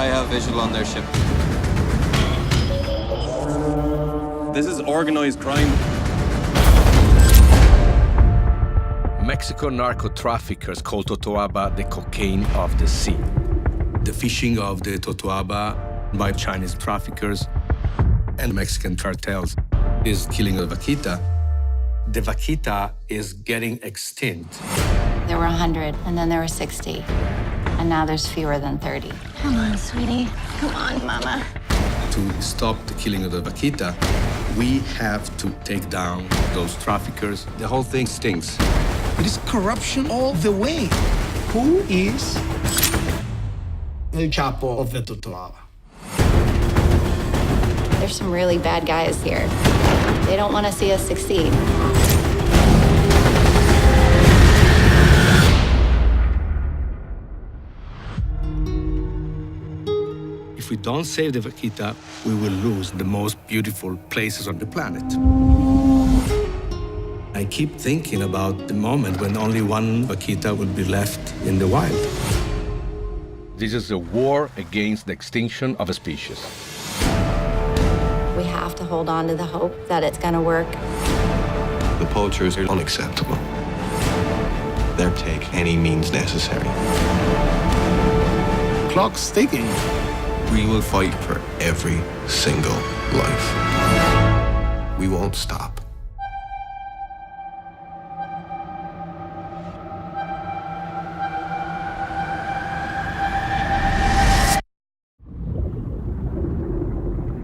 I have visual on their ship. This is organized crime. Mexican narco-traffickers call Totoaba the cocaine of the sea. The fishing of the Totoaba by Chinese traffickers and Mexican cartels is killing the vaquita. The vaquita is getting extinct. There were 100, and then there were 60. And now there's fewer than 30. Come on, sweetie. Come on, mama. To stop the killing of the vaquita, we have to take down those traffickers. The whole thing stinks. It is corruption all the way. Who is El Chapo of the Totoaba? There's some really bad guys here. They don't want to see us succeed. If we don't save the vaquita, we will lose the most beautiful places on the planet. I keep thinking about the moment when only one vaquita will be left in the wild. This is a war against the extinction of a species. We have to hold on to the hope that it's going to work. The poachers are unacceptable. They'll take any means necessary. Clock's ticking. We will fight for every single life. We won't stop.